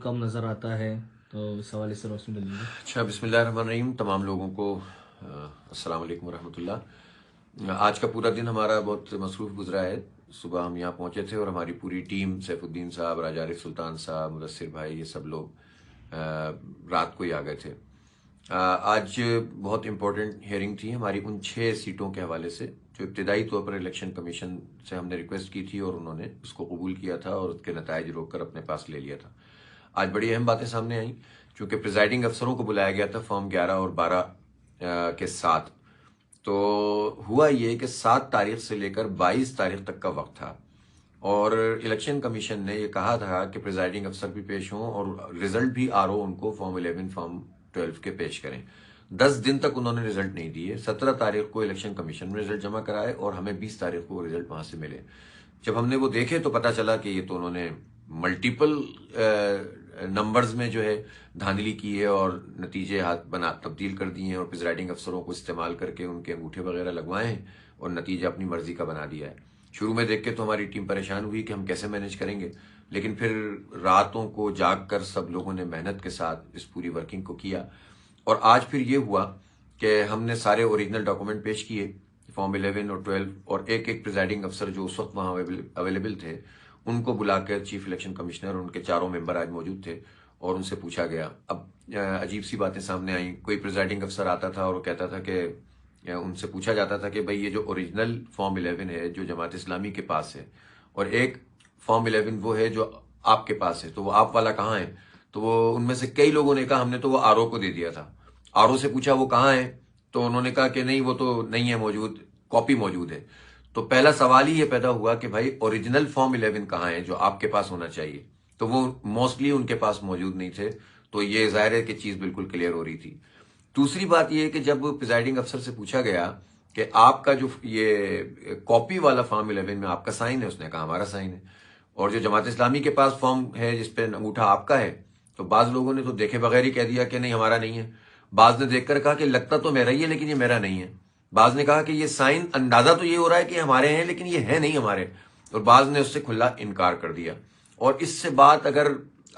کم نظر آتا ہے، تو اس حوالے سے روشنی ڈالیں گے۔ اچھا، بسم اللہ الرحمن الرحیم۔ تمام لوگوں کو السلام علیکم ورحمۃ اللہ۔ آج کا پورا دن ہمارا بہت مصروف گزرا ہے۔ صبح ہم یہاں پہنچے تھے اور ہماری پوری ٹیم، سیف الدین صاحب، راجہ عارف سلطان صاحب، مدثر بھائی، یہ سب لوگ رات کو ہی آ گئے تھے۔ آج بہت امپورٹنٹ ہیئرنگ تھی ہماری ان 6 سیٹوں کے حوالے سے جو ابتدائی طور پر الیکشن کمیشن سے ہم نے ریکویسٹ کی تھی اور انہوں نے اس کو قبول کیا تھا اور اس کے نتائج روک کر اپنے پاس لے لیا تھا۔ آج بڑی اہم باتیں سامنے آئیں چونکہ پریزائڈنگ افسروں کو بلایا گیا تھا فارم 11 اور 12 کے ساتھ۔ تو ہوا یہ کہ 7 تاریخ سے لے کر 22 تاریخ تک کا وقت تھا اور الیکشن کمیشن نے یہ کہا تھا کہ پریزائڈنگ افسر بھی پیش ہوں اور رزلٹ بھی RO ان کو فارم 11 فارم 12 کے پیش کریں۔ 10 دن تک انہوں نے رزلٹ نہیں دیے۔ 17 تاریخ کو الیکشن کمیشن میں رزلٹ جمع کرائے اور ہمیں 20 تاریخ کو رزلٹ وہاں سے ملے۔ جب ہم نے وہ دیکھے تو پتا چلا کہ یہ تو انہوں نے ملٹیپل نمبرز میں جو ہے دھاندلی کی ہے اور نتیجے تبدیل کر دیے ہیں اور پریزائڈنگ افسروں کو استعمال کر کے ان کے انگوٹھے وغیرہ لگوائے ہیں اور نتیجہ اپنی مرضی کا بنا دیا ہے۔ شروع میں دیکھ کے تو ہماری ٹیم پریشان ہوئی کہ ہم کیسے مینیج کریں گے، لیکن پھر راتوں کو جاگ کر سب لوگوں نے محنت کے ساتھ اس پوری ورکنگ کو کیا اور آج پھر یہ ہوا کہ ہم نے سارے اوریجنل ڈاکومنٹ پیش کیے، فارم 11 اور 12، اور ایک پریزائڈنگ افسر جو اس وقت وہاں اویلیبل تھے ان کو بلا کر چیف الیکشن کمشنر اور ان کے 4 ممبر آج موجود تھے اور ان سے پوچھا گیا۔ اب عجیب سی باتیں سامنے آئیں۔ کوئی پریزائڈنگ افسر آتا تھا اور وہ کہتا تھا کہ ان سے پوچھا جاتا تھا کہ بھئی یہ جو اوریجنل فارم 11 ہے جو جماعت اسلامی کے پاس ہے اور ایک فارم 11 وہ ہے جو آپ کے پاس ہے، تو وہ آپ والا کہاں ہے؟ تو وہ ان میں سے کئی لوگوں نے کہا ہم نے تو وہ RO کو دے دیا تھا۔ RO سے پوچھا وہ کہاں ہے تو انہوں نے کہا کہ نہیں وہ تو نہیں ہے موجود، کاپی موجود ہے۔ تو پہلا سوال ہی یہ پیدا ہوا کہ بھائی اوریجنل فارم 11 کہاں ہے جو آپ کے پاس ہونا چاہیے؟ تو وہ موسٹلی ان کے پاس موجود نہیں تھے۔ تو یہ ظاہر ہے کہ چیز بالکل کلیئر ہو رہی تھی۔ دوسری بات یہ ہے کہ جب پریزائڈنگ افسر سے پوچھا گیا کہ آپ کا جو یہ کاپی والا فارم 11 میں آپ کا سائن ہے، اس نے کہا ہمارا سائن ہے، اور جو جماعت اسلامی کے پاس فارم ہے جس پہ انگوٹھا آپ کا ہے، تو بعض لوگوں نے تو دیکھے بغیر ہی کہہ دیا کہ نہیں ہمارا نہیں ہے۔ بعض نے دیکھ کر کہا کہ لگتا تو میرا ہی ہے لیکن یہ میرا نہیں ہے۔ بعض نے کہا کہ یہ سائن اندازہ تو یہ ہو رہا ہے کہ ہمارے ہیں لیکن یہ ہے نہیں ہمارے، اور بعض نے اس سے کھلا انکار کر دیا۔ اور اس سے بات اگر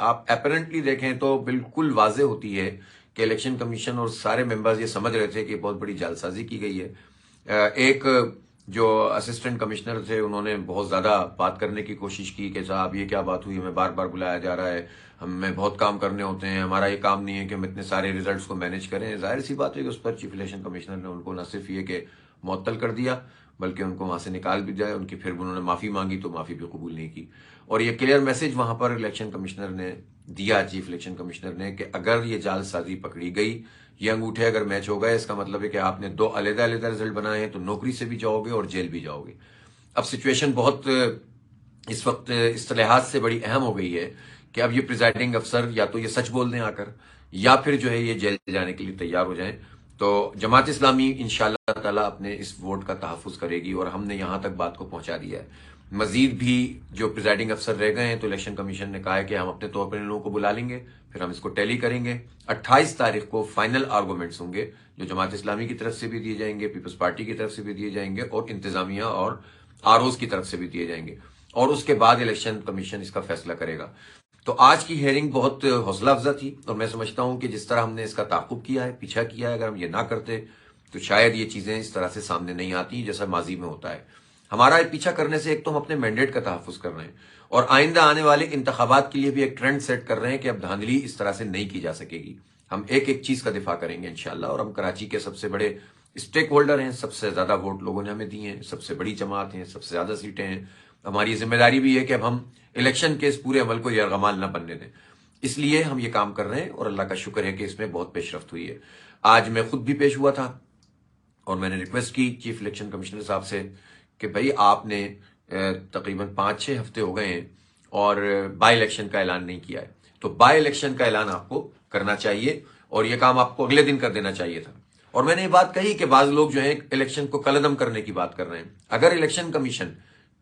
آپ اپیرنٹلی دیکھیں تو بالکل واضح ہوتی ہے کہ الیکشن کمیشن اور سارے ممبرز یہ سمجھ رہے تھے کہ بہت بڑی جعلسازی کی گئی ہے۔ ایک جو اسسٹنٹ کمشنر تھے انہوں نے بہت زیادہ بات کرنے کی کوشش کی کہ صاحب یہ کیا بات ہوئی، ہمیں بار بار بلایا جا رہا ہے، ہمیں بہت کام کرنے ہوتے ہیں، ہمارا یہ کام نہیں ہے کہ ہم اتنے سارے ریزلٹس کو مینیج کریں۔ ظاہر سی بات ہے کہ اس پر چیف الیکشن کمشنر نے ان کو نہ صرف یہ کہ معطل کر دیا بلکہ ان کو وہاں سے نکال بھی دیا، ان کی پھر انہوں نے معافی مانگی تو معافی بھی قبول نہیں کی۔ اور یہ کلیئر میسج وہاں پر الیکشن کمشنر نے دیا، چیف الیکشن کمشنر نے، کہ اگر یہ جعل سازی پکڑی گئی، یہ انگوٹھے اگر میچ ہو گئے، اس کا مطلب ہے کہ آپ نے 2 علیحدہ علیحدہ رزلٹ بنائے ہیں تو نوکری سے بھی جاؤ گے اور جیل بھی جاؤ گے۔ اب سچویشن بہت اس وقت اصطلاحات سے بڑی اہم ہو گئی ہے کہ اب یہ پریزائڈنگ افسر یا تو یہ سچ بول دیں آ کر یا پھر جو ہے یہ جیل جانے کے لیے تیار ہو جائیں۔ تو جماعت اسلامی انشاءاللہ تعالی اپنے اس ووٹ کا تحفظ کرے گی اور ہم نے یہاں تک بات کو پہنچا دیا ہے۔ مزید بھی جو پریزائڈنگ افسر رہ گئے ہیں تو الیکشن کمیشن نے کہا ہے کہ ہم اپنے طور پر ان لوگوں کو بلا لیں گے، پھر ہم اس کو ٹیلی کریں گے۔ 28 تاریخ کو فائنل آرگومنٹس ہوں گے جو جماعت اسلامی کی طرف سے بھی دیے جائیں گے، پیپلز پارٹی کی طرف سے بھی دیے جائیں گے اور انتظامیہ اور ROs کی طرف سے بھی دیے جائیں گے، اور اس کے بعد الیکشن کمیشن اس کا فیصلہ کرے گا۔ تو آج کی ہیئرنگ بہت حوصلہ افزا تھی اور میں سمجھتا ہوں کہ جس طرح ہم نے اس کا تعاقب کیا ہے، پیچھا کیا ہے، اگر ہم یہ نہ کرتے تو شاید یہ چیزیں اس طرح سے سامنے نہیں آتی جیسا ماضی میں ہوتا ہے۔ ہمارا پیچھا کرنے سے ایک تو ہم اپنے مینڈیٹ کا تحفظ کر رہے ہیں اور آئندہ آنے والے انتخابات کے لیے بھی ایک ٹرینڈ سیٹ کر رہے ہیں کہ اب دھاندلی اس طرح سے نہیں کی جا سکے گی۔ ہم ایک ایک چیز کا دفاع کریں گے انشاءاللہ، اور ہم کراچی کے سب سے بڑے اسٹیک ہولڈر ہیں، سب سے زیادہ ووٹ لوگوں نے ہمیں دیے ہیں، سب سے بڑی جماعت ہیں، سب سے زیادہ سیٹیں ہیں۔ ہماری ذمہ داری بھی ہے کہ اب ہم الیکشن کے اس پورے عمل کو یرغمال نہ بننے دیں، اس لیے ہم یہ کام کر رہے ہیں اور اللہ کا شکر ہے کہ اس میں بہت پیش رفت ہوئی ہے۔ آج میں خود بھی پیش ہوا تھا اور میں نے ریکویسٹ کی چیف الیکشن کمشنر صاحب سے کہ بھائی آپ نے تقریباً 5-6 ہفتے ہو گئے ہیں اور بائی الیکشن کا اعلان نہیں کیا ہے، تو بائی الیکشن کا اعلان آپ کو کرنا چاہیے اور یہ کام آپ کو اگلے دن کر دینا چاہیے تھا۔ اور میں نے یہ بات کہی کہ بعض لوگ جو ہیں الیکشن کو کلعدم کرنے کی بات کر رہے ہیں۔ اگر الیکشن کمیشن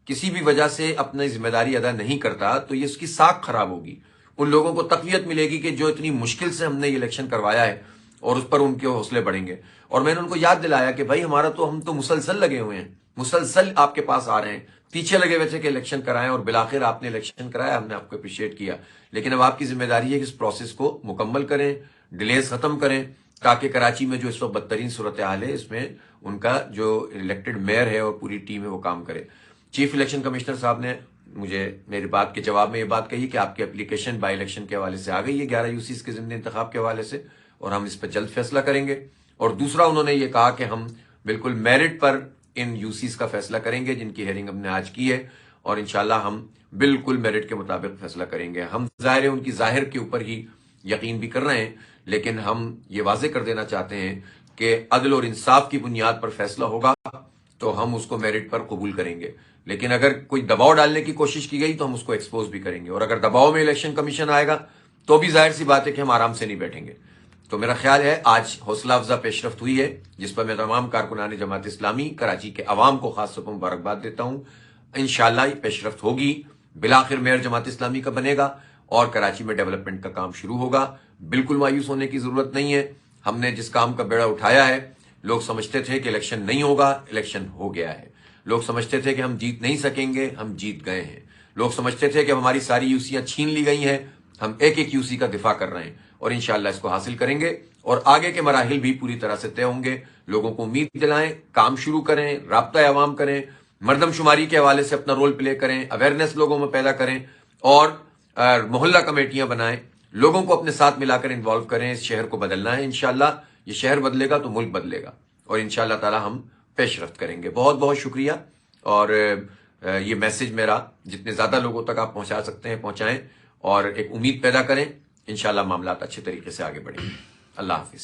کسی بھی وجہ سے اپنی ذمہ داری ادا نہیں کرتا تو یہ اس کی ساکھ خراب ہوگی، ان لوگوں کو تقویت ملے گی کہ جو اتنی مشکل سے ہم نے یہ الیکشن کروایا ہے، اور اس پر ان کے حوصلے بڑھیں گے۔ اور میں نے ان کو یاد دلایا کہ بھائی ہم تو مسلسل لگے ہوئے ہیں، مسلسل آپ کے پاس آ رہے ہیں، پیچھے لگے ہوئے تھے کہ الیکشن کرائیں، اور بالآخر آپ نے الیکشن کرایا، ہم نے آپ کو اپریشیٹ کیا، لیکن اب آپ کی ذمہ داری ہے کہ اس پروسیس کو مکمل کریں، ڈیلیز ختم کریں، تاکہ کراچی میں جو اس وقت بدترین صورتحال ہے اس میں ان کا جو الیکٹڈ میئر ہے اور پوری ٹیم ہے وہ کام کرے۔ چیف الیکشن کمشنر صاحب نے مجھے میری بات کے جواب میں یہ بات کہی کہ آپ کی اپلیکیشن بائی الیکشن کے حوالے سے آ گئی ہے 11 یوسیز کے ضمن انتخاب کے حوالے سے، اور ہم اس پہ جلد فیصلہ کریں گے۔ اور دوسرا انہوں نے یہ کہا کہ ہم بالکل میرٹ پر ان یوسیز کا فیصلہ کریں گے جن کی ہیئرنگ ہم نے آج کی ہے، اور انشاءاللہ ہم بالکل میرٹ کے مطابق فیصلہ کریں گے۔ ہم ظاہر ہے ان کی ظاہر کے اوپر ہی یقین بھی کر رہے ہیں، لیکن ہم یہ واضح کر دینا چاہتے ہیں کہ عدل اور انصاف کی بنیاد پر فیصلہ ہوگا تو ہم اس کو میرٹ پر قبول کریں گے، لیکن اگر کوئی دباؤ ڈالنے کی کوشش کی گئی تو ہم اس کو ایکسپوز بھی کریں گے، اور اگر دباؤ میں الیکشن کمیشن آئے گا تو بھی ظاہر سی بات ہے کہ ہم آرام سے نہیں بیٹھیں گے۔ تو میرا خیال ہے آج حوصلہ افزا پیش رفت ہوئی ہے، جس پر میں تمام کارکنان جماعت اسلامی کراچی کے عوام کو خاص طور پر مبارکباد دیتا ہوں۔ انشاءاللہ یہ پیش رفت ہوگی، بالآخر میئر جماعت اسلامی کا بنے گا اور کراچی میں ڈیولپمنٹ کا کام شروع ہوگا۔ بالکل مایوس ہونے کی ضرورت نہیں ہے، ہم نے جس کام کا بیڑا اٹھایا ہے، لوگ سمجھتے تھے کہ الیکشن نہیں ہوگا، الیکشن ہو گیا ہے۔ لوگ سمجھتے تھے کہ ہم جیت نہیں سکیں گے، ہم جیت گئے ہیں۔ لوگ سمجھتے تھے کہ ہماری ساری یوسیاں چھین لی گئی ہیں، ہم ایک ایک یوسی کا دفاع کر رہے ہیں، اور انشاءاللہ اس کو حاصل کریں گے، اور آگے کے مراحل بھی پوری طرح سے طے ہوں گے۔ لوگوں کو امید دلائیں، کام شروع کریں، رابطہ عوام کریں، مردم شماری کے حوالے سے اپنا رول پلے کریں، اویئرنیس لوگوں میں پیدا کریں، اور محلہ کمیٹیاں بنائیں، لوگوں کو اپنے ساتھ ملا کر انوالو کریں۔ اس شہر کو بدلنا ہے، انشاءاللہ یہ شہر بدلے گا تو ملک بدلے گا، اور انشاءاللہ تعالی ہم پیش رفت کریں گے۔ بہت بہت شکریہ، اور یہ میسج میرا جتنے زیادہ لوگوں تک آپ پہنچا سکتے ہیں پہنچائیں، اور ایک امید پیدا کریں۔ انشاءاللہ معاملات اچھے طریقے سے آگے بڑھیں گے۔ اللہ حافظ۔